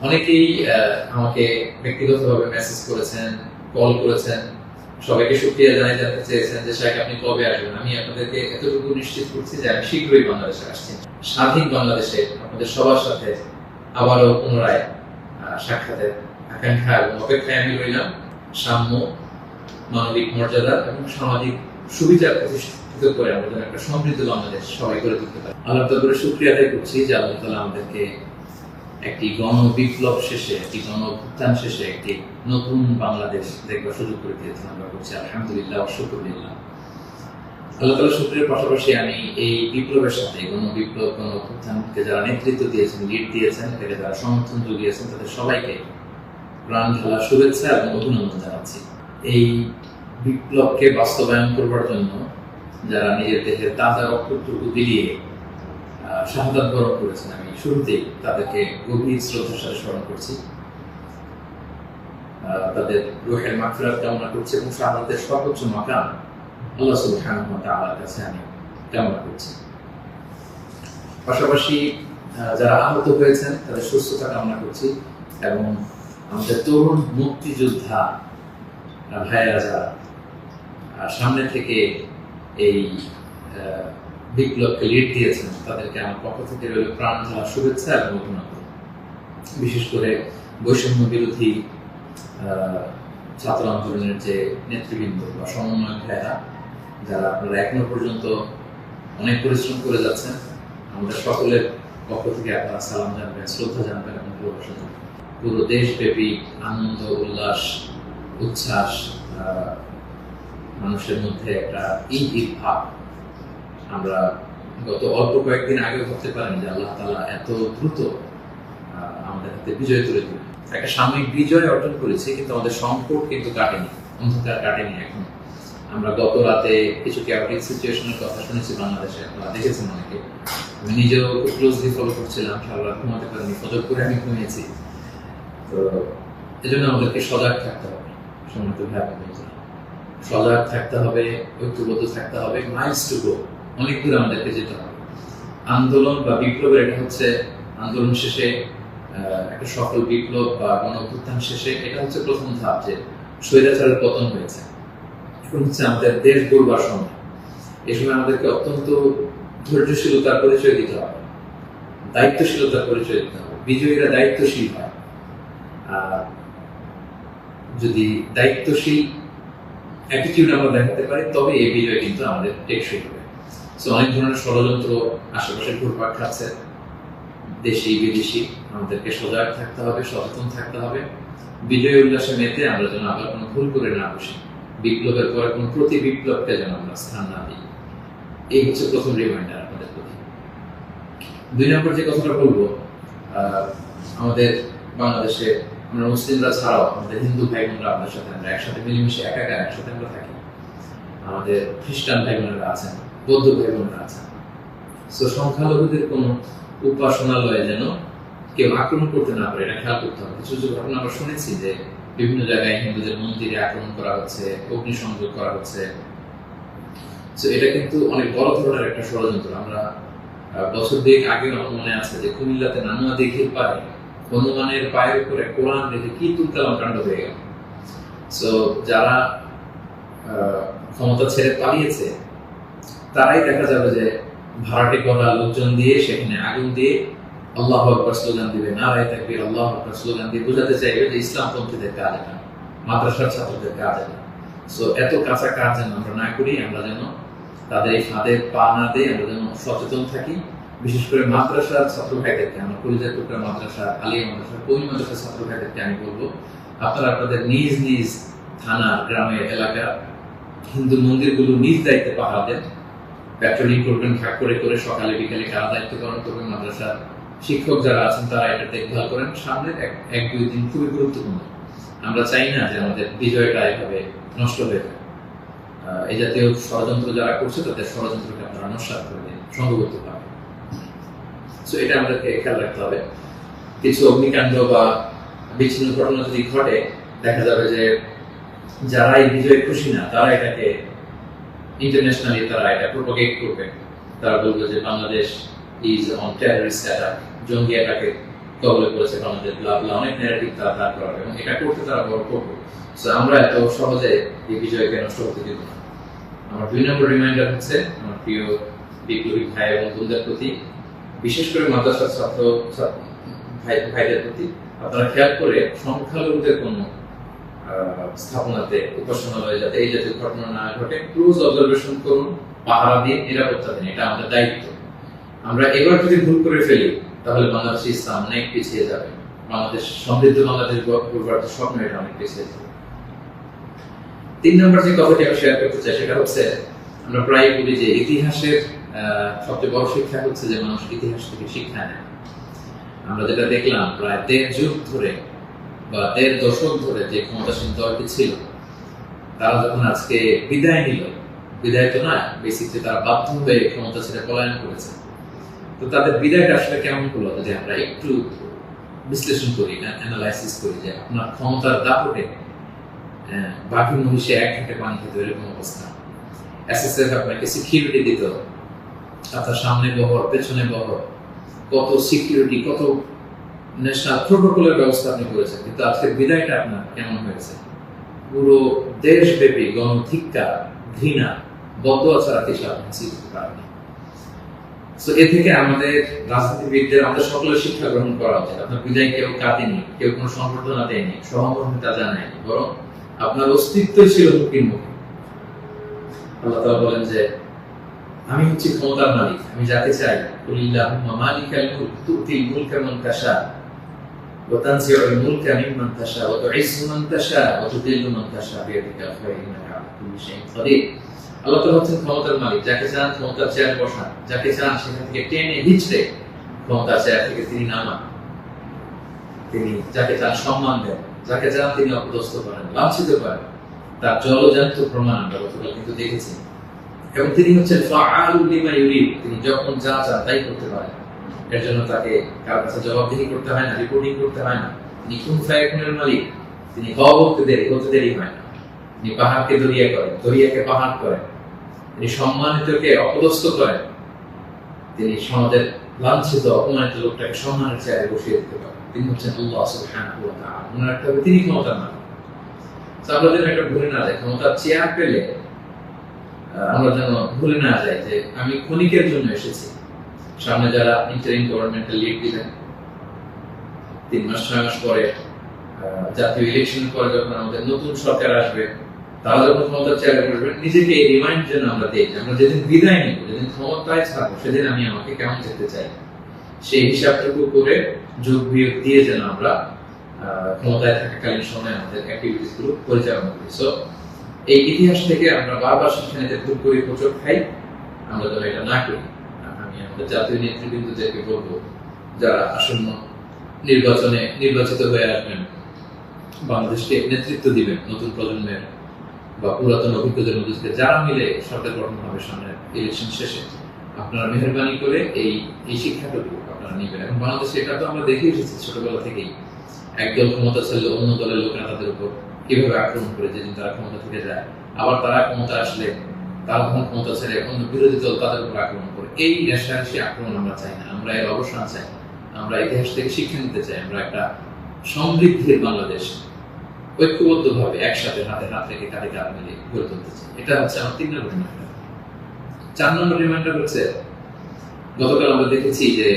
অনেকেই আমাকে ব্যক্তিগতভাবে মেসেজ করেছেন, কল করেছেন, সবাইকে শুকরিয়া জানাতে চেয়েছেন যে শাইখ আপনি কবে আসবেন। আমি আপনাদেরকে এতটুকু নিশ্চিত করছি যে আমি শীঘ্রই বাংলাদেশে আসছি। স্বাধীন বাংলাদেশে আপনাদের সবার সাথে আবারও পুনরায় সাক্ষাতের আকাঙ্ক্ষা এবং অপেক্ষায় আমি রইলাম। সাম্য, মানবিক মর্যাদা এবং সামাজিক সুবিধা প্রতিষ্ঠিত করে আমরা যেন একটা সমৃদ্ধ বাংলাদেশ সবাই করে তুলতে পারি। আল্লাহ তাআলার শুকরিয়া আদায় করছি যে আল্লাহ তাআলা আমাদেরকে একটি গণ বিপ্লব শেষে, একটি গণ অভ্যুত্থান শেষে একটি নতুন বাংলাদেশ দেখবার সুযোগ করে দিয়েছেন। আমরা করছি আলহামদুলিল্লাহ, শুকরিয়া। আল্লাহ তাআলার শুকরিয়ার পাশাপাশি আমি এই বিপ্লবের সাথে গণ বিপ্লব, গণ অভ্যুত্থানকে যারা নেতৃত্ব দিয়েছেন, লিড দিয়েছেন, এটাকে যারা সমর্থন জুগিয়েছেন, তাদের সবাইকে প্রাণ ঢালা শুভেচ্ছা এবং অভিনন্দন জানাচ্ছি। এই বিপ্লবকে বাস্তবায়ন করবার জন্য যারা নিজের দেহের তাজা রক্তটুকু বিলিয়ে শাহাদাত বরণ করেছেন, আমি শুরুতেই তাদেরকে গভীর শ্রদ্ধার সাথে স্মরণ করছি। তাদের রূহের মাগফিরাত কামনা করছি এবং শাহাদাতের সর্বোচ্চ মাকাম আল্লাহ সুবহানাহু ওয়া তাআলার কাছে আমি কামনা করছি। পাশাপাশি যারা আহত হয়েছেন তাদের সুস্থতা কামনা করছি এবং আমাদের তরুণ মুক্তিযোদ্ধা ভাইয়েরা যারা সামনে থেকে এই বিপ্লবকে লিড দিয়েছেন, তাদেরকে আমার পক্ষ থেকে রইল প্রাণ ঢালা শুভেচ্ছা এবং অভিনন্দন। বিশেষ করে বৈষম্য বিরোধী ছাত্র আন্দোলনের যে নেতৃবৃন্দ বা সমন্বয়ক ভাইয়েরা, যারা আপনারা এখনো পর্যন্ত অনেক পরিশ্রম করে যাচ্ছেন, আমাদের সকলের পক্ষ থেকে আপনারা সালাম জানবেন, শ্রদ্ধা জানবেন এবং ভালোবাসা জানবেন। পুরো দেশব্যাপী আনন্দ, উল্লাস, উচ্ছ্বাস, মানুষের মধ্যে একটা ঈদ ভাব আমরা গত অল্প কয়েকদিন আগে ভাবতে পারিনি যে আল্লাহ তাআলা এত দ্রুত আমাদের হাতে বিজয় তুলে দিলেন। একটা সাময়িক বিজয় অর্জন করেছি, কিন্তু আমাদের সংকট কিন্তু কাটেনি, অন্ধকার কাটেনি। এখন আমরা গত রাতে কিছু ক্যাওটিক সিচুয়েশনের কথা শুনেছি বাংলাদেশে, আপনারা দেখেছেন অনেকে। আমি নিজেও খুব ক্লোজলি ফলো করছিলাম, সারা রাত ঘুমাতে পারিনি, ফজর করে আমি ঘুমিয়েছি। তো এজন্য আমাদেরকে সজাগ থাকতে হবে, সম্মানিত ভাই বোনেরা, সজাগ থাকতে হবে, ঐক্যবদ্ধ থাকতে হবে। মাইলস টু গো, অনেক দূর আমাদেরকে যেতে হবে। আন্দোলন বা বিপ্লবের এটা হচ্ছে আন্দোলন শেষে একটা সফল বিপ্লব বা গণ অভ্যুত্থান শেষে এটা হচ্ছে প্রথম ধাপ, যে স্বৈরাচারের পতন হয়েছে। এখন হচ্ছে আমাদের দেশ গড়বার সময়। এই সময় আমাদেরকে অত্যন্ত ধৈর্যশীলতার পরিচয় দিতে হবে, দায়িত্বশীলতার পরিচয় দিতে হবে। বিজয়ীরা দায়িত্বশীল হয়, আর যদি দায়িত্বশীল অ্যাটিটিউড আমরা দেখাতে পারি তবে এই বিজয় কিন্তু আমাদের টেকসই হবে। অনেক ধরনের ষড়যন্ত্র আশেপাশে ঘুরপাক খাচ্ছে, দেশি বিদেশি। আমাদেরকে সজাগ থাকতে হবে, সচেতন থাকতে হবে। বিজয় উল্লাসে মেতে আমরা যেন আবার কোনো ভুল করে না বসি, বিপ্লবের পরে কোনো প্রতি বিপ্লবকে যেন আমরা স্থান না দিই। এই হচ্ছে প্রথম রিমাইন্ডার আপনাদের প্রতি। 2 নম্বর যে কথাটা বলবো, আমাদের বাংলাদেশে আমরা মুসলিমরা ছাড়াও আমাদের হিন্দু ভাই বোনরা আমাদের সাথে, আমরা একসাথে মিলেমিশে একাকার একসাথে আমরা থাকি। আমাদের খ্রিস্টান ভাই বোনেরা আছেন, বৌদ্ধ ভাই বোনেরা আছেন। সংখ্যালঘুদের কোনো উপাসনালয়ে যেন কেউ আক্রমণ করতে না পারে, এটা খেয়াল করতে হবে। কিছু ঘটনা আমরা শুনেছি যে বিভিন্ন জায়গায় হিন্দুদের মন্দিরে আক্রমণ করা হচ্ছে, অগ্নিসংযোগ করা হচ্ছে। এটা কিন্তু অনেক বড় ধরনের একটা ষড়যন্ত্র। আমরা বছর 2 আগে আমার মনে আছে যে কুমিল্লাতে নানুয়া দিঘির পারে হনুমানের পায়ের উপরে কোরআন রেখে কি তুলকালাম কাণ্ড হয়ে গেল। যারা ক্ষমতা ছেড়ে পালিয়েছে তারাই দেখা যাবে যে ভাড়াটে করা লোকজন দিয়ে সেখানে আগুন দিয়ে আল্লাহু আকবার স্লোগান দিবে, নারায়ে তাকবীর, আল্লাহু আকবার স্লোগান দিয়ে বোঝাতে চাইবে যে ইসলামপন্থীদের কাজ এটা, মাদ্রাসার ছাত্রদের কাজ এটা। এত কাঁচা কাজ যেন আমরা না করি, আমরা যেন তাদের এই ফাঁদে পা না দিই, আমরা যেন সচেতন থাকি। বিশেষ করে মাদ্রাসার ছাত্র ভাইদেরকে, আমরা কলিজার টুকরা মাদ্রাসা, আলিয়া মাদ্রাসা, কওমি মাদ্রাসার ছাত্র ভাইদেরকে আমি বলবো, আপনারা আপনাদের নিজ নিজ থানা, গ্রামের, এলাকা হিন্দু মন্দিরগুলো নিজ দায়িত্বে পাহারা দেন, প্যাট্রোলিং করবেন, ভাগ করে করে সকালে বিকালে কারা দায়িত্ব পালন করবেন। মাদ্রাসার শিক্ষক যারা আছেন তারা এটা দেখভাল করেন। সামনের 1-2 দিন খুবই গুরুত্বপূর্ণ। আমরা চাই না যে আমাদের বিজয়টা এভাবে নষ্ট হয়ে যায়। এই জাতীয় ষড়যন্ত্র যারা করছে তাদের ষড়যন্ত্রকে আপনারা নস্যাৎ করবেন সংঘবদ্ধ ভাবে। এটা আমাদেরকে খেয়াল রাখতে হবে। কিছু অগ্নিকাণ্ড বা বিচ্ছিন্ন ঘটনা যদি ঘটে, দেখা যাবে যে যারা এই বিজয়ে খুশি না তারা এটাকে ইন্টারন্যাশনালি তারা এটা প্রোপাগেট করবে। তারা বলবে যে Bangladesh is on terrorist attack, জঙ্গি অ্যাটাকে কবলে পড়েছে বাংলাদেশ ব্লা অনেক ন্যারেটিভ তারা দাঁড় করাবে এবং এটা করতে তারা বড় করবে। আমরা এত সহজে এই বিজয়কে নষ্ট হতে দিব না। আমার 2 নম্বর রিমাইন্ডার হচ্ছে আমার প্রিয় বিপ্লবী ভাই এবং বোনদের প্রতি, বিশেষ করে মাদ্রাসার ছাত্র ভাইদের প্রতি, আপনারা খেয়াল করে সংখ্যালঘুদের কোনো স্থাপনাতে উপাসনালয়ে যাতে এই জাতীয় ঘটনা না ঘটে ক্লোজ অবজারভেশন করুন, পাহারা দিয়ে নিরাপত্তা দিন, এটা আমাদের দায়িত্ব। আমরা এবার যদি ভুল করে ফেলি তাহলে বাংলাদেশ ইসলাম অনেক পিছিয়ে যাবে, বাংলাদেশ সমৃদ্ধ বাংলাদেশ গড়বার স্বপ্ন এটা অনেক পিছিয়ে যাবে। 3 নম্বর যে কথাটি আমি শেয়ার করতে চাই সেটা হচ্ছে, আমরা প্রায় বলি যে ইতিহাসের সবচেয়ে বড় শিক্ষা হচ্ছে যে মানুষ ইতিহাস থেকে শিক্ষা নেয়। আমরা যেটা দেখলাম প্রায় 1.5 যুগ ধরে বা 1.5 দশক ধরে যে ক্ষমতাসীন দলটি ছিল, তারা যখন আজকে বিদায় নিল, বিদায় তো না, বেসিকলি তারা বাধ্য হয়ে ক্ষমতা ছেড়ে পলায়ন করেছে। তো তাদের বিদায়টা আসলে কেমন হলো যদি আমরা একটু বিশ্লেষণ করি, অ্যানালাইসিস করি, যে আপনার ক্ষমতার দাপটে বাকি মহিষে এক ঘাটে পানি খেতে এরকম অবস্থা। এসএসএফ আপনাকে সিকিউরিটি দিত, আপনার সামনে বহর, পেছনে বহর, কত সিকিউরিটি, কত ন্যাশনাল প্রোটোকলের ব্যবস্থা আপনি করেছেন, কিন্তু আজকের বিদায়টা আপনার কেমন হয়েছে? পুরো দেশব্যাপী গণধিক্কার, ঘৃণা, বদদোয়া ছাড়া কিছু আপনি শিখতে পারেননি। সো এ থেকে আমাদের রাজনীতিবিদদের, আমাদের সকলের শিক্ষা গ্রহণ করা উচিত। আপনার বিদায় কেউ কাঁদেনি, কেউ কোনো সংবর্ধনা দেয়নি, সহমর্মিতা জানায়নি, বরং আপনার অস্তিত্বই ছিল হুমকির মুখে। আল্লাহ তাআলা বলেন যে আমি হচ্ছি ক্ষমতার মালিক, আমি যাকে চাই, কুলিল্লাহুম্মা মালিকাল মুলক তুতিল মুলকা মান তাশা ওয়া তানজিউল মুলকা মিম্মান তাশা ওয়া তুইজ্জু মান তাশা ওয়া তুযিল্লু মান তাশা বিয়াদিকাল খায়র ইন্নাকা আলা কুল্লি শাইইন কাদির। আল্লাহ তাআলা হচ্ছেন ক্ষমতার মালিক, যাকে চান ক্ষমতার চেয়ারে বসান, যাকে চান সেখান থেকে টেনে হিঁচড়ে ক্ষমতার চেয়ার থেকে তিনি নামান। তিনি যাকে চান সম্মান দেন, যাকে চান তিনি অপদস্থ করেন, লাঞ্ছিত করেন। তার জলজান্ত প্রমাণ আমরা গতকাল কিন্তু দেখেছি। এবং তিনি হচ্ছেন ফাআলুল লিমা ইউরিদ, তিনি যখন যা চান তাই করতে পারেন। এর জন্য তাকে কারো কাছে জবাবদিহি করতে হয় না, রিপোর্টিং করতে হয় না। তিনি কুন ফায়াকুনের মালিক, তিনি হতে দেরি হয় না। তিনি পাহাড়কে দরিয়া করেন, দরিয়াকে পাহাড় করেন, তিনি সম্মানিতকে অপদস্থ করেন, তিনি সমাজের লাঞ্ছিত অপমানিত লোকটাকে সম্মানের চেয়ারে বসিয়ে দিতে পারেন। তিনি হচ্ছেন আল্লাহ সুবহানাহু ওয়া তাআলা। মনে রাখতে হবে তিনি ক্ষমতার মালিক। আমরা যেন এটা ভুলে না যাই, ক্ষমতার চেয়ার পেলে আমরা যেন ভুলে না যাই যে আমি ক্ষণিকের জন্য এসেছি। সামনে যারা ইন্টারিম গভর্নমেন্টাল লিড দিবেন, 3 মাস 6 মাস পরে জাতীয় ইলেকশন পরে যখন আমাদের নতুন সরকার আসবে, তারা যখন ক্ষমতার চেয়ারে বসবেন, নিজেকে এই রিমাইন্ড যেন আমরা দিই, আমরা যেদিন বিদায় নিব, যেদিন ক্ষমতায় থাকবো, সেদিন আমি আমাকে কেমন যেতে চাই, সেই হিসাবটুকু করে যোগ বিয়োগ দিয়ে যেন আমরা ক্ষমতায় থাকাকালীন সময় আমাদের অ্যাক্টিভিটিস গুলো পরিচালনা করি। সো এই ইতিহাস থেকে আমরা বারবার শিক্ষা নিতে ভুল করি, হোঁচট খাই, আমরা যেন এটা না করি। আমি আমাদের জাতীয় নেতৃবৃন্দদেরকে বলবো, যারা আসন্ন নির্বাচনে নির্বাচিত হয়ে আসবেন, বাংলাদেশকে নেতৃত্ব দিবেন, নতুন প্রজন্মের বা পুরাতন অভিজ্ঞদের মধ্যে থেকে যারা মিলে সরকার গঠন হবে সামনের ইলেকশন শেষে, আপনারা মেহরবানি করে এই শিক্ষাটুকু আপনারা নেবেন। এবং বাংলাদেশে এটা তো আমরা দেখে এসেছি ছোটবেলা থেকেই, একদল ক্ষমতা ছাড়লে অন্য দলের লোকেরা তাদের উপর কিভাবে আক্রমণ করে যেদিন তারা ক্ষমতা থেকে যায়, আবার তারা ক্ষমতা আসলে তারা তখন ক্ষমতা ছেড়ে অন্য বিরোধী দল তাদের উপর আক্রমণ করে। এই রেশারেশি আক্রমণ আমরা চাই না, আমরা এর অবসান চাই। আমরা ইতিহাস থেকে শিক্ষা নিতে চাই, আমরা একটা সমৃদ্ধির বাংলাদেশ ঐক্যবদ্ধভাবে একসাথে হাতে হাত রেখে কাঁধে কাঁধ মিলিয়ে গড়ে তুলতে চাই। এটা হচ্ছে আমার 3 নম্বর রিমাইন্ডার। 4 নম্বর রিমাইন্ডার হচ্ছে, গতকাল আমরা দেখেছি যে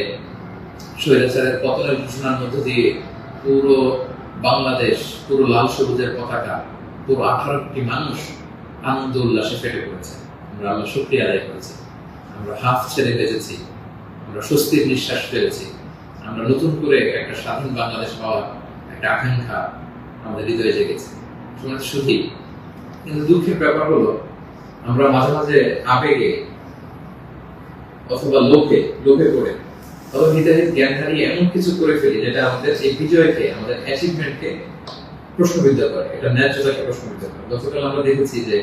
স্বৈরাচারের পতনের ঘোষণার মধ্য দিয়ে পুরো বাংলাদেশ, পুরো লাল সবুজের পতাকা, পুরো 18 কোটি মানুষ আনন্দ উল্লাসে ফেটে পড়েছে। আমরা আল্লাহ শুকরিয়া আদায় করেছি, আমরা হাফ ছেড়ে বেঁচেছি, আমরা স্বস্তির নিঃশ্বাস ফেলেছি, আমরা নতুন করে একটা স্বাধীন বাংলাদেশ পাওয়ার একটা আকাঙ্ক্ষা আমাদের হৃদয়ে জেগেছে। শুধু কিন্তু দুঃখের ব্যাপার হলো, আমরা মাঝে মাঝে আবেগে অথবা লোভে পড়ে তবে হৃদয়ের জ্ঞান হারিয়ে এমন কিছু করে ফেলি যেটা আমাদের এই বিজয়কে, আমাদের অ্যাচিভমেন্টকে প্রশ্নবিদ্ধ করে, এটা ন্যায্যতাকে প্রশ্নবিদ্ধ করে। গতকাল আমরা দেখেছি যে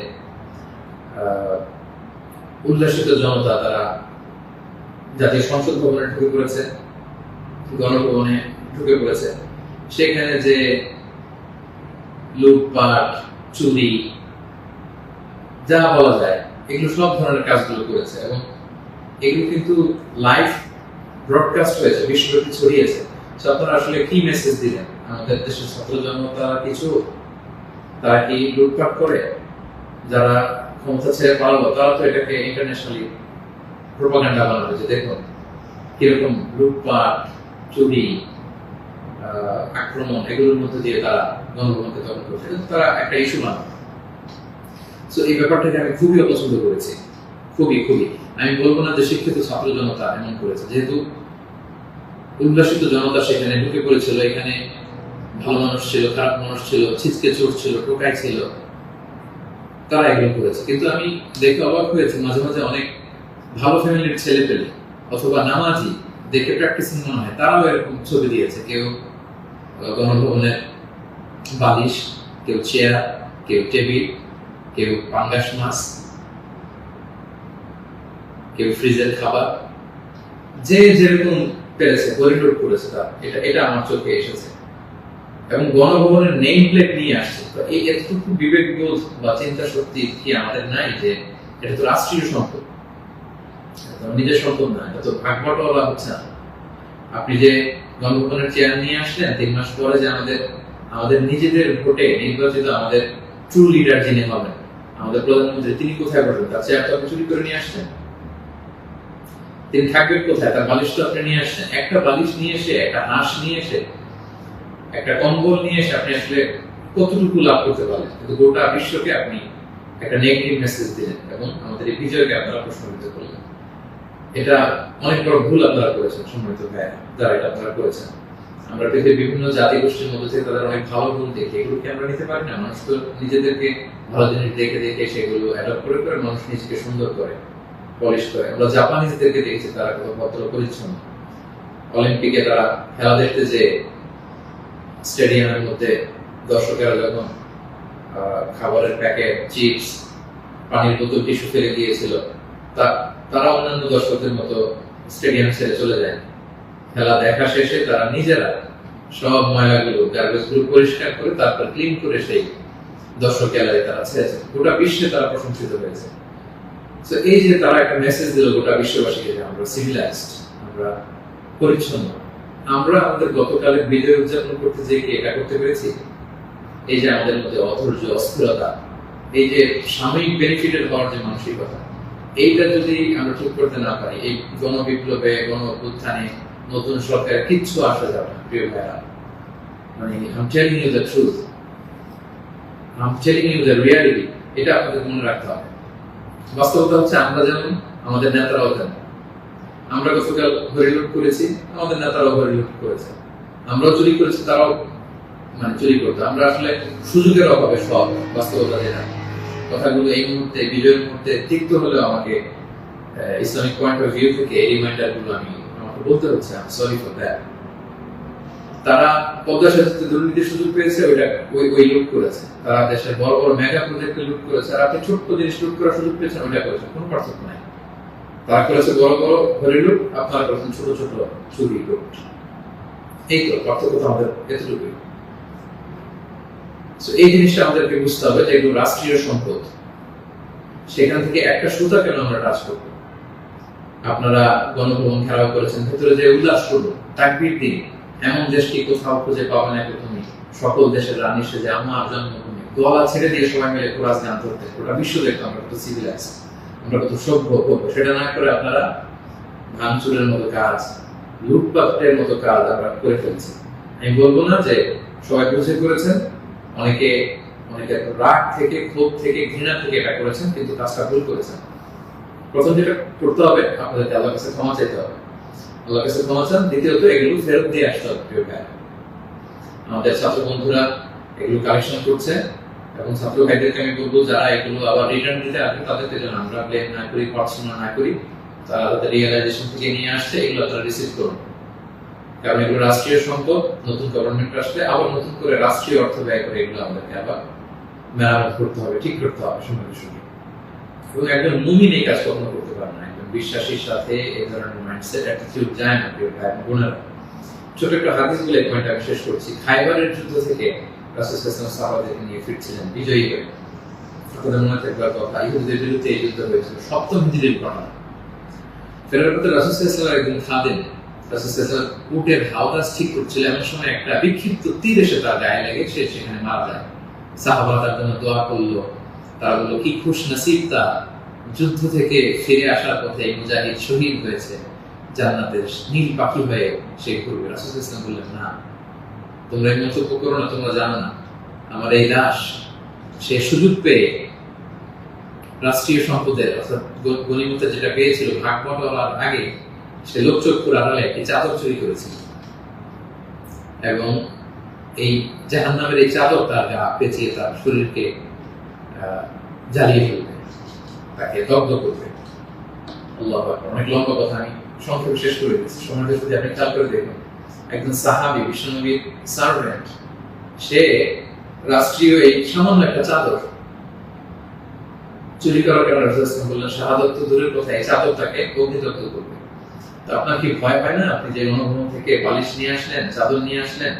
উল্লাসিত জনতা তারা জাতীয় সংসদ ভবনে ঢুকে পড়েছে, গণভবনে ঢুকে পড়েছে। সেখানে যে লুটপাট, চুরি, যা বলা যায়, এগুলো সব ধরনের কাজগুলো করেছে এবং এগুলো কিন্তু লাইভ ব্রডকাস্ট হয়েছে, বিশ্বব্যাপী ছড়িয়েছে। আপনারা আসলে কি মেসেজ দিলেন? আমাদের দেশের ছাত্র জনতা কিছু, তারা কি লুটপাট করে? যারা ক্ষমতা ছেড়ে পারলো তারা তো এটাকে ইন্টারন্যাশনালি প্রোপাগান্ডা বানাবে যে দেখুন কিরকম লুটপাট, চুরি, আক্রমণ এগুলোর মধ্যে দিয়ে তারা গণভবনকে দখল করছে। তারা একটা ইস্যু বানাবে। তো এই ব্যাপারটাকে আমি খুবই অপছন্দ করেছি, খুবই খুবই। আমি বলবো না যে শিক্ষিত ছাত্র জনতা এমন করেছে, যেহেতু উল্লাসিত জনতা সেখানে ঢুকে পড়েছিল। এখানে ভালো মানুষ ছিল, খারাপ মানুষ ছিল, ছিচকে চোর ছিল, টোকাই ছিল, তারা এগুলো করেছে। কিন্তু আমি দেখে অবাক হয়েছি মাঝে মাঝে অনেক ভালো ফ্যামিলির ছেলে পেলে অথবা নামাজি দেখে প্র্যাকটিসিং মনে হয়, তারাও এরকম ছবি দিয়েছে। কেউ গণভবনের বালিশ, কেউ চেয়ার, কেউ টেবিল, কেউ পাঙ্গাস মাছ, কেউ ফ্রিজের খাবার, যে যেরকম পেরেছে করিডোর করেছে। তার এটা আমার চোখে এসেছে এবং গণভবনের নেম প্লেট নিয়ে আসছে। তো এই এতটুকু বিবেকবোধ বা চিন্তা শক্তি কি আমাদের নাই যে এটা তো রাষ্ট্রীয় সম্পদ, নিজের সম্পদ না, এটা তো ভাগ বটোয়ারা হচ্ছে না। আপনি যে গণভবনের চেয়ার নিয়ে আসলেন 3 মাস পরে যে আমাদের নিজেদের ভোটে নির্বাচিত আমাদের ট্রু লিডার যিনি হবেন, আমাদের প্রধানমন্ত্রী, তিনি কোথায় বসবেন? তার চেয়ার তো আপনি চুরি করে নিয়ে আসছেন। তিনি থাকবেন কোথায়? তার বালিশ তো আপনি নিয়ে আসছেন। একটা বালিশ নিয়ে এসে, একটা হাঁস নিয়ে এসে, একটা কম্বল নিয়ে এসে আপনি আসলে কতটুকু লাভ করতে পারলেন? কিন্তু গোটা বিশ্বকে আপনি একটা নেগেটিভ মেসেজ দিলেন এবং আমাদের এই বিজয়কে আপনারা প্রশ্নবিদ্ধ করলেন। এটা অনেক বড় ভুল আপনারা করেছেন সম্মানিত ভাইয়া, যারা এটা আপনারা করেছেন। আমরা পৃথিবীর বিভিন্ন জাতি গোষ্ঠীর মধ্যে থেকে তাদের অনেক ভালো গুণ দেখি, এগুলোকে আমরা নিতে পারি না? মানুষ তো নিজেদেরকে ভালো জিনিস দেখে দেখে সেগুলো অ্যাডপ্ট করে করে মানুষ নিজেকে সুন্দর করে, পলিশ করে। আমরা জাপানিজদেরকে দেখেছি তারা কত ভদ্র পরিচ্ছন্ন। অলিম্পিকে তারা খেলা দেখতে যে স্টেডিয়ামের মধ্যে দর্শকেরা যখন খাবারের প্যাকেট, চিপস, পানির বোতল, টিস্যু ফেলে দিয়েছিল, তারা অন্যান্য দর্শকদের মতো স্টেডিয়াম ছেড়ে চলে যায়। খেলা দেখা শেষে তারা নিজেরা সব ময়লাগুলো, গার্বেজগুলো পরিষ্কার করে তারপর ক্লিন করে সেই দর্শক গ্যালারি তারা ছেড়েছে। গোটা বিশ্বে তারা প্রশংসিত হয়েছে। তো এই যে তারা একটা মেসেজ দিল গোটা বিশ্ববাসীকে যে আমরা সিভিলাইজড, আমরা পরিচ্ছন্ন। আমরা আমাদের গতকালের বিজয় উদযাপন করতে যে কি এটা করতে পেরেছি? এই যে আমাদের মধ্যে অধৈর্য, অস্থিরতা, এই যে সাময়িক বেনিফিটেড হওয়ার যে মানসিকতা, এইটা যদি আমরা ঠিক করতে না পারি, এই গণবিপ্লবে, গণ অভ্যুত্থানে, নতুন সরকারের কিচ্ছু আসা যাবে না প্রিয় ভাইরা। মানে I'm telling you the truth, I'm telling you the reality, এটা আপনাদের মনে রাখতে হবে। বাস্তবতা হচ্ছে আমরা যেমন, আমাদের নেতারাও তেমন। আমরা গতকাল হরিলুট করেছি, আমাদের নেতারাও হরিলুট করেছে। আমরাও চুরি করেছি, তারাও চুরি করতো। আমরা আসলে সুযোগের অভাবে সব বাস্তবতা যেটা, কথাগুলো এই মুহূর্তে, বিজয়ের মুহূর্তে তিক্ত হলেও আমাকে ইসলামিক পয়েন্ট অফ ভিউ থেকে এই রিমাইন্ডারগুলো আমাকে বলতে হচ্ছে। আমি সরি ফর দ্যাট। তারা পদ্মা সেতুতে দুর্নীতির সুযোগ পেয়েছে, ওই লুট করেছে। তারা দেশের বড় বড় মেগা প্রজেক্টে লুট করেছে, আর আপনি ছোট্ট জিনিস লুট করার সুযোগ পেয়েছেন, ওইটা করেছেন। কোনো পার্থক্য নাই। তারা করেছে বড় বড় হরি লুট, আপনারা করেছেন ছোট ছোট চুরি লুট। এই তো পার্থক্য তো আমাদের এতটুকুই। এই জিনিসটা আমাদেরকে বুঝতে হবে যে এগুলো রাষ্ট্রীয় সম্পদ। সেখান থেকে একটা সুতা কেন আমরা টাচ করবো? আপনারা গণভবন ঘেরাও করেছেন, ভেতরে যে উল্লাস করবো, তাকবীর দিন। এমন দেশটি কোথাও খুঁজে পাবেন না তুমি, সকল দেশের রানী সেজে আমার জন্মভূমি, গলা ছেড়ে দিয়ে সবাই মিলে কোরাস গান করতে, গোটা বিশ্ব দেখতো আমরা কত সিভিলাইজ, আমরা কত সভ্য করবো। সেটা না করে আপনারা ভাঙচুরের মতো কাজ, লুটপাটের মতো কাজ আমরা করে ফেলছি। আমি বলবো না যে সবাই বুঝে করেছেন, অনেকে রাগ থেকে, ক্ষোভ থেকে, ঘৃণা থেকে এটা করেছেন, কিন্তু কাজটা ভুল করেছেন। প্রথম যেটা করতে হবে, আপনাদেরকে আল্লাহর কাছে ক্ষমা চাইতে হবে। আল্লাহর কাছে ক্ষমা চান। দ্বিতীয়ত এগুলো ফেরত দিয়ে আসতে হবে প্রিয় ভাই। আমাদের ছাত্র বন্ধুরা এগুলো কালেকশন করছে এবং ছাত্র ভাইদেরকে আমি বলবো যারা এগুলো আবার রিটার্ন দিতে আসবে তাদেরকে যেন আমরা ব্লেম না করি, পার্সোনাল না করি। তারা তাদের রিয়েলাইজেশন থেকে নিয়ে আসছে, এগুলো তারা রিসিভ করুন। কারণ এগুলো রাষ্ট্রীয় সম্পদ। নতুন গভর্নমেন্ট আসলে আবার নতুন করে রাষ্ট্রীয় অর্থ ব্যয় করে এগুলো আমাদেরকে আবার মেরামত করতে হবে, ঠিক করতে হবে সময়ের সঙ্গে। এবং একজন মুমিন এই কাজ কখনো করতে পারে না। একজন বিশ্বাসীর সাথে এই ধরনের মাইন্ডসেট, অ্যাটিটিউড যায় না প্রিয় ভাই বোনেরা। ছোট একটা হাদিস বলে পয়েন্ট আমি শেষ করছি। খাইবারের যুদ্ধ থেকে রাসূল সাল্লাল্লাহু আলাইহি ওয়াসাল্লাম সাহাবাদেরকে নিয়ে ফিরছিলেন বিজয়ী হয়ে। আপনাদের মনে থাকবার কথা, ইহুদিদের বিরুদ্ধে এই যুদ্ধ হয়েছিল 7ম হিজরির ঘটনা। ফেরার পথে রাসূল সাল্লাল্লাহু আলাইহি ওয়াসাল্লাম একজন খাদেম, রাসূলুল্লাহ উটের হাওদাস ঠিক করছিল, এমন সময় একটা বিক্ষিপ্ত তীর এসে তার গায়ে লেগে সে সেখানে মারা যায়। সাহাবারা তার জন্য দোয়া করলো, তারা বললো কি খুশ নসিব তার, যুদ্ধ থেকে ফিরে আসার পথে এই মুজাহিদ শহীদ হয়েছে, জান্নাতের নীল পাখি হয়ে সে ঘুরবে। রাসূলুল্লাহ বললেন না, তোমরা এই মন্তব্য করো না, তোমরা জানো না আমার এই লাশ সে সুযোগ পেয়ে রাষ্ট্রীয় সম্পদের অর্থাৎ গনিমতের যেটা পেয়েছিল ভাগ বটোয়ারার আগে সে লোকচক্ষুর আড়ালে একটি চাদর চুরি করেছিল এবং এই জাহান্নামের এই চাদর তার গা পেঁচিয়ে তার শরীরকে জ্বালিয়ে ফেলবে, তাকে দগ্ধ করবে। আল্লাহু আকবার। অনেক লম্বা কথা, আমি সংক্ষেপে শেষ করে দিচ্ছি। সময়টা যদি আপনি খেয়াল করে দেখুন, একজন সাহাবী, বিশ্বনবীর সার্ভেন্ট, সে রাষ্ট্রীয় এই সামান্য একটা চাদর চুরি করার কারণে রাসূলুল্লাহ বললেন শাহাদাত তো দূরের কথা, এই চাদর তাকে অগ্নিদগ্ধ করবে। তো আপনার কি ভয় পায় না? আপনি যে গণভবন থেকে বালিশ নিয়ে আসলেন, চাদর নিয়ে আসলেন,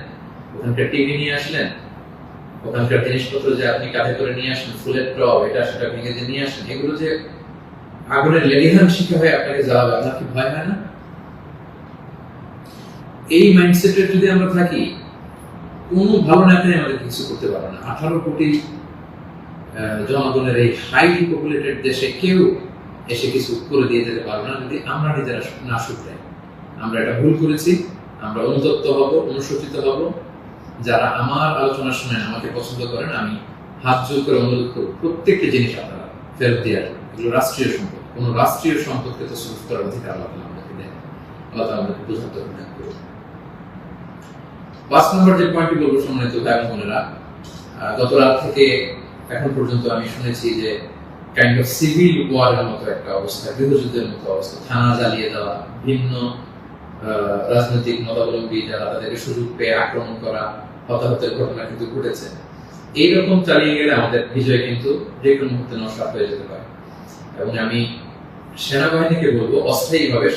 ওখানকার টিভি নিয়ে আসলেন, ওখানকার জিনিসপত্র যে আপনি কাঁধে করে নিয়ে আসলেন, ফুলের টব এটা সেটা ভেঙে যে নিয়ে আসলেন, এগুলো যে আগুনের লেলিহান শিখা হয়ে আপনাকে জ্বালাবে, আপনার কি ভয় হয় না? এই মাইন্ডসেটের যদি আমরা থাকি, কোনো ভালো নেতাই আমাদের কিছু করতে পারবে না। 18 কোটি জনগণের এই হাইলি পপুলেটেড দেশে কেউ এসে কিছু করে দিয়ে যেতে পারবে না যদি আমরা নিজেরা না শুধরাই। আমরা এটা ভুল করেছি, আমরা অনুতপ্ত হব, অনুশোচিত হব। যারা আমার আলোচনা শুনেন, আমাকে পছন্দ করেন, আমি হাত জোর করে অনুরোধ করব প্রত্যেকটি জিনিস আপনারা ফেরত দিয়ে আসবেন। এগুলো রাষ্ট্রীয় সম্পদ, কোন রাষ্ট্রীয় সম্পদকে তো সুযোগ করার অধিকার আল্লাহ আমাদেরকে দেন। আল্লাহ আমাদেরকে বোঝাতে হবে। 5 নম্বর যে পয়েন্টটি বলবো সম্মানিত ভাই এবং বোনেরা, গত রাত থেকে এখন পর্যন্ত আমি শুনেছি যে কাইন্ড অফ সিভিল ওয়ারের মতো একটা অবস্থা, গৃহযুদ্ধের মতো অবস্থা, থানা জ্বালিয়ে দেওয়া, ভিন্ন রাজনৈতিক মতাবলম্বী যারা তাদেরকে সুযোগ পেয়ে আক্রমণ করা, হতাহতের ঘটনা কিন্তু ঘটেছে। এইরকম চালিয়ে গেলে আমাদের বিজয় কিন্তু যে কোনো মুহূর্তে নষ্ট হয়ে যেতে পারে। এবং আমি সেনাবাহিনীকে বলবো অস্থায়ীভাবে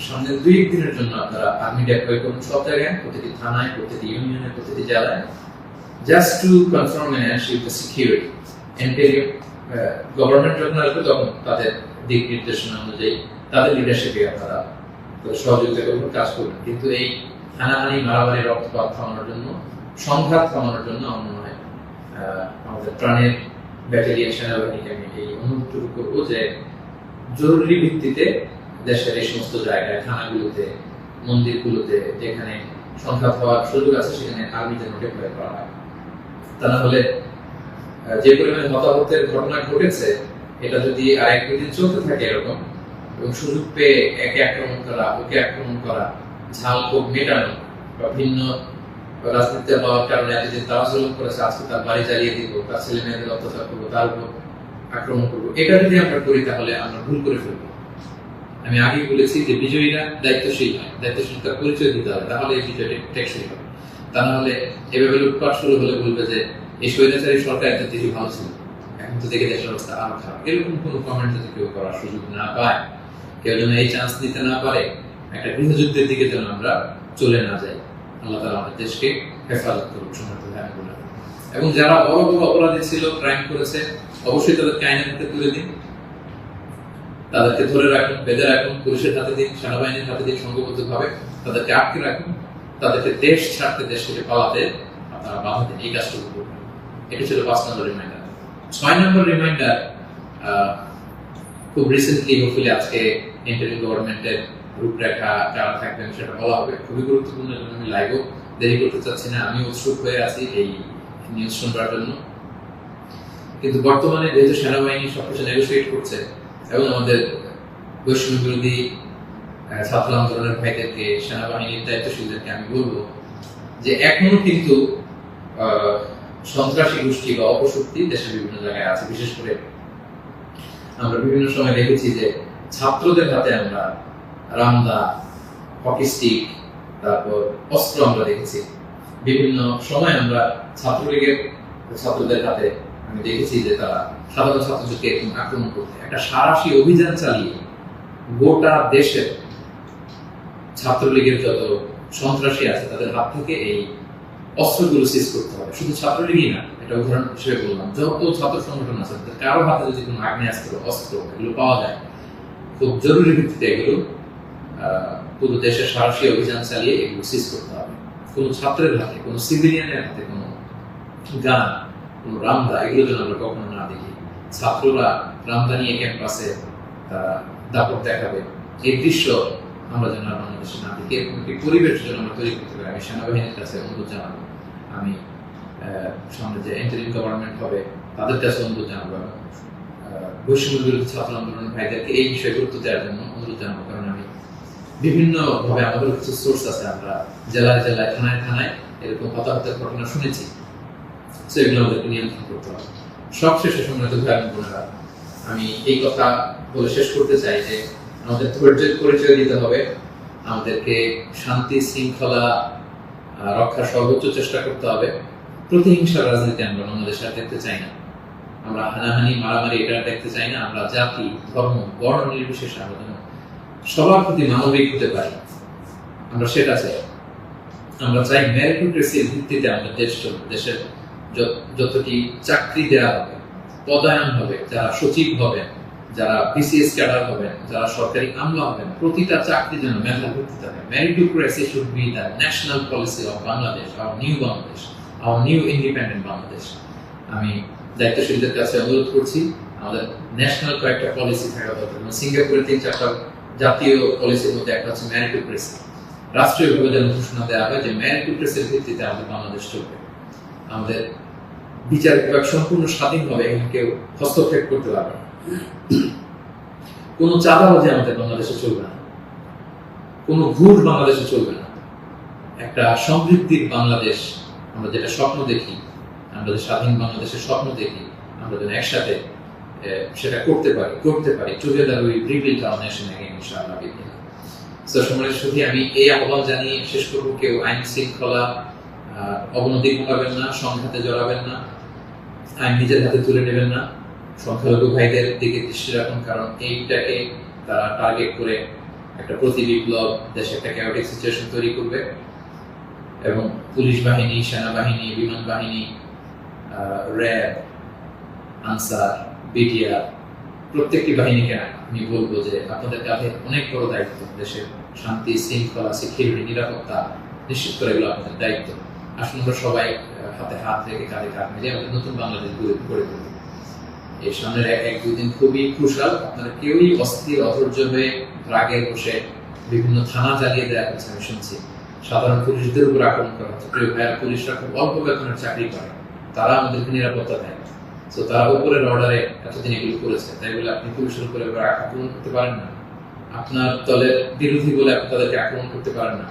সামনের 2-1 দিনের জন্য আপনারা আর্মি ডেপ্লয় করুন সব জায়গায়, প্রতিটি থানায়, প্রতিটি ইউনিয়নে, প্রতিটি জেলায়, just to confirm and ensure the security. Interior government যখন আসবে তখন তাদের দিক নির্দেশনা অনুযায়ী তাদের লিডারশিপে আপনারা সহযোগিতা করবেন, কাজ করবেন। কিন্তু এই হানাহানি, মারামারি, রক্তপাত থামানোর জন্য, সংঘাত থামানোর জন্য আমার মনে হয় আমাদের প্রাণের ব্যাটালিয়ন সেনাবাহিনীকে আমি এই অনুরোধটুকু করবো যে জরুরি ভিত্তিতে দেশের এই সমস্ত জায়গায়, থানাগুলোতে, মন্দিরগুলোতে যেখানে সংঘাত হওয়ার সুযোগ আছে সেখানে আর্মি যেন ডেপ্লয় করা হয়। তা না হলে যে পরিমাণে হতাহতের ঘটনা ঘটেছে, এটা যদি আর 1-2 দিন চলতে থাকে এরকম, এবং সুযোগ পেয়ে একে আক্রমণ করা, ওকে আক্রমণ করা, ঝাল ক্ষোভ মেটানো, বা ভিন্ন রাজনীতিতে হওয়ার কারণে এতদিন তারা জুলুম করেছে, আজকে তার বাড়ি জ্বালিয়ে দিব, তার ছেলে মেয়েদের অত্যাচার করবো, তার উপর আক্রমণ করবো, এটা যদি আমরা করি তাহলে আমরা ভুল করে ফেলবো। আমি আগেই বলেছি যে বিজয়ীরা দায়িত্বশীল হয়, দায়িত্বশীলতার পরিচয় দিতে হবে, তাহলে এই বিজয়টি টেকসই হবে। তা না হলে এভাবে লুটপাট শুরু হলে বলবে যে এই স্বৈরাচারী সরকার এত দেরি ভালো ছিল, এখন তো দেখে দেশের অবস্থা আরো খারাপ। এরকম কোনো কমেন্ট যদি কেউ করার সুযোগ না পায়, কেউ যেন এই চান্স নিতে না পারে, একটা গৃহযুদ্ধের দিকে যেন আমরা চলে না যাই। আল্লাহ তাআলা আমাদের দেশকে হেফাজত করুন সম্মানিত ভাই বোনেরা। এবং যারা বড় বড় অপরাধী ছিল, ক্রাইম করেছে, অবশ্যই তাদেরকে আইনের হাতে তুলে দিন, তাদেরকে ধরে রাখুন, বেঁধে রাখুন, পুলিশের হাতে দিন, সেনাবাহিনীর হাতে দিন, সংঘবদ্ধভাবে তাদেরকে আটকে রাখুন, তাদেরকে দেশ ছাড়তে, দেশ থেকে পালাতে আপনারা বাধা দিন। এই কাজটুকু করবেন। এটা ছিল 5 নম্বর রিমাইন্ডার। 6 নম্বর রিমাইন্ডার, খুব রিসেন্টলি হোপফুলি আজকে ইন্টারিম গভর্নমেন্টের রূপরেখা কারা থাকবেন সেটা বলা হবে, খুবই গুরুত্বপূর্ণ। আমি লাইভও দেরি করতে চাচ্ছি না, আমি উৎসুক হয়ে আছি এই নিউজ শুনবার জন্য। কিন্তু বর্তমানে যেহেতু সেনাবাহিনী সবকিছু নেগোসিয়েট করছে এবং আমাদের বৈষম্য বিরোধী ছাত্র আন্দোলনের ভাইদেরকে, সেনাবাহিনীর দায়িত্বশীলদেরকে আমি বলবো যে এখনো কিন্তু সন্ত্রাসী গোষ্ঠী বা অপশক্তি দেশের বিভিন্ন জায়গায় আছে। বিশেষ করে আমরা বিভিন্ন সময় দেখেছি যে ছাত্রদের হাতে আমরা রামদা, হকি স্টিক, তারপর অস্ত্র আমরা দেখেছি। বিভিন্ন সময় আমরা ছাত্রলীগের ছাত্রদের হাতে আমি দেখেছি যে তারা সাধারণ ছাত্রদেরকে এরকম আক্রমণ করতে, একটা সারাশি অভিযান চালিয়ে গোটা দেশের ছাত্রলীগের যত সন্ত্রাসী আছে তাদের হাত থেকে এই অস্ত্রগুলো সিজ করতে হবে। শুধু ছাত্রলীগই না, এটা উদাহরণ হিসেবে বললাম, যত ছাত্র সংগঠন আছে কারো হাতে যদি কোনো আগ্নেয়াস্ত্র, অস্ত্র এগুলো পাওয়া যায়, খুব জরুরি ভিত্তিতে এগুলো পুরো দেশে সাহসী অভিযান চালিয়ে এগুলো সিজ করতে হবে। কোনো ছাত্রের হাতে, কোনো সিভিলিয়ানের হাতে কোনো গান, কোনো রামদা এগুলো যেন আমরা কখনো না দেখি। ছাত্ররা রামদা নিয়ে ক্যাম্পাসে তারা দাপট দেখাবে, এই দৃশ্য আমরা যেন বাংলাদেশে না দেখি। এরকম একটি পরিবেশ যেন আমরা তৈরি করতে পারি। আমি সেনাবাহিনীর কাছে অনুরোধ জানাবো, আমি সামনে যে ইন্টারিম গভর্নমেন্ট হবে তাদের কাছে অনুরোধ জানাবো, বৈষম্য বিরোধী ছাত্র আন্দোলনের ভাইদেরকে এই বিষয়ে গুরুত্ব দেওয়ার জন্য অনুরোধ জানাবো। কারণ আমি বিভিন্ন ভাবে আমাদের কিছু সোর্স আছে, আমরা জেলায় জেলায় থানায় থানায় এরকম হতাহতের ঘটনা শুনেছি। সেগুলো আমাদেরকে নিয়ন্ত্রণ করতে হবে। সবশেষে সম্মানিত ভাই বোনেরা, আমি এই কথা বলে শেষ করতে চাই যে আমাদের ধৈর্যের পরিচয় দিতে হবে, আমাদেরকে শান্তি শৃঙ্খলা রক্ষার সর্বোচ্চ চেষ্টা করতে হবে। প্রতিহিংসার রাজনীতি আমরা বাংলাদেশে আর দেখতে চাই না, আমরা হানাহানি মারামারি এটা দেখতে চাই না। আমরা জাতি ধর্ম বর্ণ নির্বিশেষে আমরা যেন সবার প্রতি মানবিক হতে পারি, আমরা সেটা চাই। আমরা চাই মেরিটোক্রেসির ভিত্তিতে আমাদের দেশ চলবে। দেশের যতটি চাকরি দেওয়া হবে, পদায়ন হবে, যারা সচিব হবেন, যারা বিসিএস ক্যাডার হবেন, যারা সরকারি আমলা হবেন, প্রতিটা চাকরি যেন মেধার ভিত্তিতে হবে। Meritocracy should be the national policy of Bangladesh, our new Bangladesh, our new independent Bangladesh. আমি দায়িত্বশীলদের কাছে অনুরোধ করছি, আমাদের ন্যাশনাল কয়েকটা পলিসি থাকা দরকার। সিঙ্গাপুরের 3-4টা জাতীয় পলিসির মধ্যে একটা হচ্ছে মেরিটোক্রেসি। রাষ্ট্রীয়ভাবে যেন ঘোষণা দেওয়া হয় যে মেরিটোক্রেসির ভিত্তিতে আমাদের বাংলাদেশ চলবে। আমাদের বিচার বিভাগ সম্পূর্ণ স্বাধীনভাবে এখানে কেউ হস্তক্ষেপ করতে পারবে না। কোনো চাঁদাবাজি আমাদের বাংলাদেশে চলবে না, কোনো ঘুষ বাংলাদেশে চলবে না। একটা সমৃদ্ধির বাংলাদেশ আমরা যেটা স্বপ্ন দেখি, আমরা যে স্বাধীন বাংলাদেশের স্বপ্ন দেখি, আমরা যেন একসাথে সেটা করতে পারি। Together we rebuild hour nation again ইনশাআল্লাহ। সো সম্মানিত সুধী, আমি এই আহ্বান জানিয়ে শেষ করব, কেউ আইন শৃঙ্খলা অবনতি ঘটাবেন না, সংঘাতে জড়াবেন না, আইন নিজের হাতে তুলে নেবেন না। সংখ্যালঘু ভাইদের দিকে দৃষ্টি রাখুন, কারণ এইটাকে তারা টার্গেট করে একটা প্রতি বিপ্লব দেশে একটা ক্যাওটিক সিচুয়েশন তৈরি করবে। এবং পুলিশ বাহিনী, সেনাবাহিনী, বিমান বাহিনী, র্যাব, আনসার, বিটিআর প্রত্যেকটি বাহিনীকে আমি বলবো যে আপনাদের কাছে অনেক বড় দায়িত্ব। দেশের শান্তি শৃঙ্খলা, সিকিউরিটি, নিরাপত্তা নিশ্চিত করে এগুলো আপনাদের দায়িত্ব। আসুন আমরা সবাই হাতে হাত রেখে কাঁধে কাঁধ মিলিয়ে আমাদের নতুন বাংলাদেশ গড়ে তুলব। এই সামনের 1-2 দিন খুবই ক্রুশাল। আপনারা কেউই অস্থির অধৈর্য হয়ে রাগে বসে বিভিন্ন থানা জ্বালিয়ে দেওয়া হচ্ছে, আমি শুনছি। সাধারণ পুলিশদের উপর আক্রমণ করা হচ্ছে। প্রিয় ভাইয়া, পুলিশরা খুব অল্প বেতনের চাকরি করে, তারা আমাদেরকে নিরাপত্তা দেয়। তো তারা উপরের অর্ডারে এতদিন এগুলো করেছে, তাই বলে আপনি পুলিশের উপরে আক্রমণ করতে পারেন না। আপনার দলের বিরোধী বলে আপনি তাদেরকে আক্রমণ করতে পারেন না।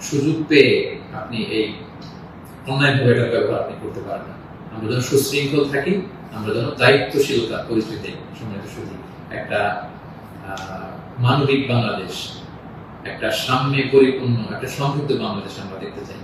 সুযোগ পেয়ে আপনি এই অন্যায়ভাবে এটার ব্যবহার আপনি করতে পারেন না। আমরা যেন সুশৃঙ্খল থাকি, আমরা যেন দায়িত্বশীলতার পরিস্থিতি সম্মানিত সুধী একটা মানবিক বাংলাদেশ, একটা সাম্যে পরিপূর্ণ, একটা সমৃদ্ধ বাংলাদেশ আমরা দেখতে চাই।